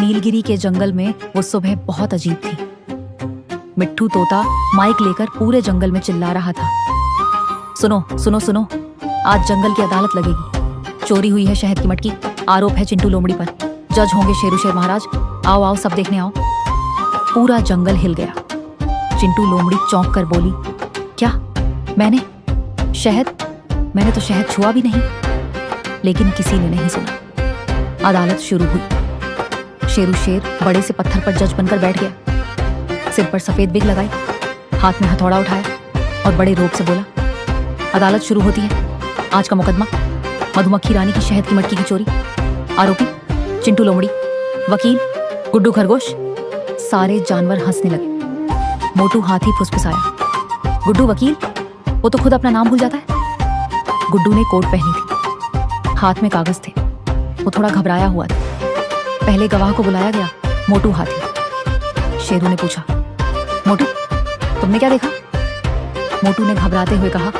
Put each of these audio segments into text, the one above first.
नीलगिरी के जंगल में वो सुबह बहुत अजीब थी। मिट्ठू तोता माइक लेकर पूरे जंगल में चिल्ला रहा था, सुनो सुनो सुनो, आज जंगल की अदालत लगेगी। चोरी हुई है शहद की मटकी, आरोप है चिंटू लोमड़ी पर। जज होंगे शेरू शेर महाराज। आओ आओ सब देखने आओ। पूरा जंगल हिल गया। चिंटू लोमड़ी चौंक कर बोली, क्या मैंने मैंने तो शहद छुआ भी नहीं। लेकिन किसी ने नहीं सुना। अदालत शुरू हुई। शेरू शेर बड़े से पत्थर पर जज बनकर बैठ गया। सिर पर सफेद विग लगाई, हाथ में हथौड़ा उठाया और बड़े रोब से बोला, अदालत शुरू होती है। आज का मुकदमा मधुमक्खी रानी की शहद की मटकी की चोरी। आरोपी चिंटू लोमड़ी, वकील गुड्डू खरगोश। सारे जानवर हंसने लगे। मोटू हाथी फुसफुसाया, गुड्डू वकील, वो तो खुद अपना नाम भूल जाता है। गुड्डू ने कोट पहनी थी, हाथ में कागज थे। वो थोड़ा घबराया हुआ था। पहले गवाह को बुलाया गया, मोटू हाथी। शेरू ने पूछा, मोटू तुमने क्या देखा? मोटू ने घबराते हुए कहा,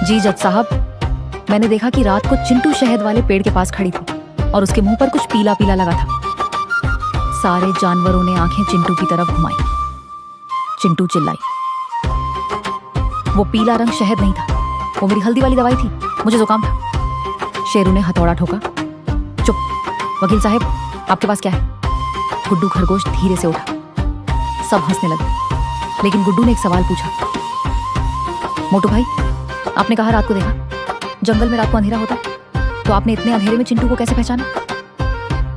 जी जज साहब, मैंने देखा कि रात को चिंटू शहद वाले पेड़ के पास खड़ी थी और उसके मुंह पर कुछ पीला पीला लगा था। सारे जानवरों ने आंखें चिंटू की तरफ घुमाई। चिंटू चिल्लाई, वो पीला रंग शहद नहीं था, वो मेरी हल्दी वाली दवाई थी, मुझे जुकाम था। शेरू ने हथौड़ा ठोका। चुप, वकील साहब आपके पास क्या है? गुड्डू खरगोश धीरे से उठा। सब हंसने लगे, लेकिन गुड्डू ने एक सवाल पूछा, मोटू भाई, आपने कहा रात को देखा, जंगल में रात को अंधेरा होता है, तो आपने इतने अंधेरे में चिंटू को कैसे पहचाना?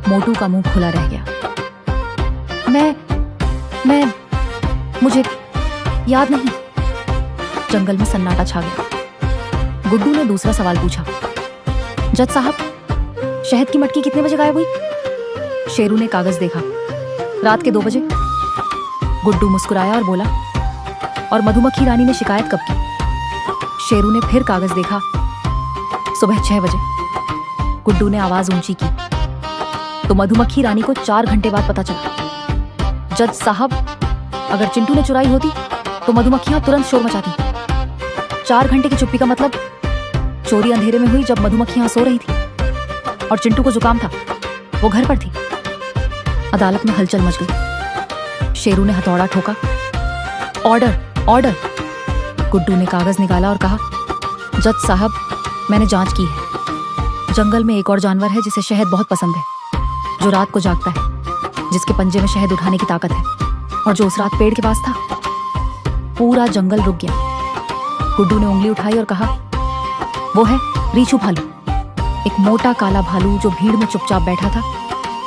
मोटू का मुंह खुला रह गया। मैं मुझे याद नहीं। जंगल में सन्नाटा छा गया। गुड्डू ने दूसरा सवाल पूछा, जज साहब, शहद की मटकी कितने बजे गायब हुई? शेरू ने कागज देखा, रात के 2 बजे। गुड्डू मुस्कुराया और बोला, और मधुमक्खी रानी ने शिकायत कब की? शेरू ने फिर कागज देखा, सुबह 6 बजे। गुड्डू ने आवाज ऊंची की, तो मधुमक्खी रानी को 4 घंटे बाद पता चला। जज साहब, अगर चिंटू ने चुराई होती तो मधुमक्खियां तुरंत शोर मचाती। 4 घंटे की चुप्पी का मतलब चोरी अंधेरे में हुई जब मधुमक्खियां सो रही थी और चिंटू को जुकाम था, वो घर पर थी। अदालत में हलचल मच गई। शेरू ने हथौड़ा ठोका। Order order. गुड्डू ने कागज निकाला और कहा, जज साहब, मैंने जांच की है। जंगल में एक और जानवर है जिसे शहद बहुत पसंद है, जो रात को जागता है, जिसके पंजे में शहद उठाने की ताकत है, और जो उस रात पेड़ के पास था। पूरा जंगल रुक गया। गुड्डू ने उंगली उठाई और कहा, वो है रीछू भालू। एक मोटा काला भालू जो भीड़ में चुपचाप बैठा था,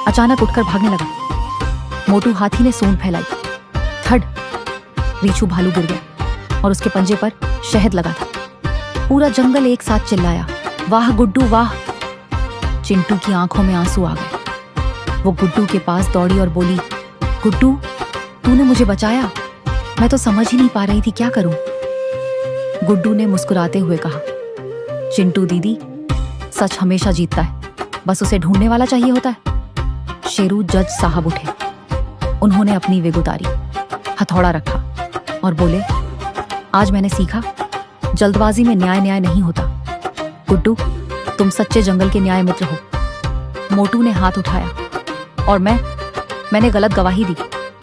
अचानक उठकर भागने लगा। मोटू हाथी ने सूंड फैलाई। थड, रीछू भालू गिर गया और उसके पंजे पर शहद लगा था। पूरा जंगल एक साथ चिल्लाया, वाह गुड्डू वाह। चिंटू की आंखों में आंसू आ गए। वो गुड्डू के पास दौड़ी और बोली, गुड्डू, तूने मुझे बचाया, मैं तो समझ ही नहीं पा रही थी क्या करूं। गुड्डू ने मुस्कुराते हुए कहा, चिंटू दीदी, सच हमेशा जीतता है, बस उसे ढूंढने वाला चाहिए होता है। शेरू जज साहब उठे। उन्होंने अपनी विग उतारी, हथौड़ा रखा और बोले, आज मैंने सीखा, जल्दबाजी में न्याय नहीं होता। गुड्डू, तुम सच्चे जंगल के न्याय मित्र हो। मोटू ने हाथ उठाया, और मैंने गलत गवाही दी।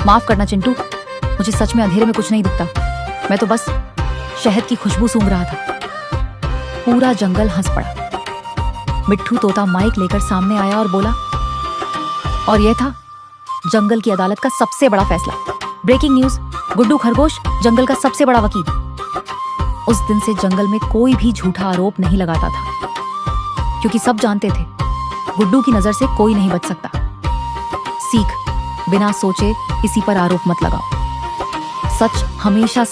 माफ करना चिंटू, मुझे सच में अंधेरे में कुछ नहीं दिखता, मैं तो बस शहद की खुशबू सूंघ रहा था। पूरा जंगल हंस पड़ा। मिट्ठू तोता माइक लेकर सामने आया और बोला, और यह था जंगल की अदालत का सबसे बड़ा फैसला। ब्रेकिंग न्यूज, गुड्डू खरगोश जंगल का सबसे बड़ा वकील। उस दिन से जंगल में कोई भी झूठा आरोप नहीं लगाता था, क्योंकि सब जानते थे गुड्डू की नजर से कोई नहीं बच सकता। सीख, बिना सोचे किसी पर आरोप मत लगाओ। सच हमेशा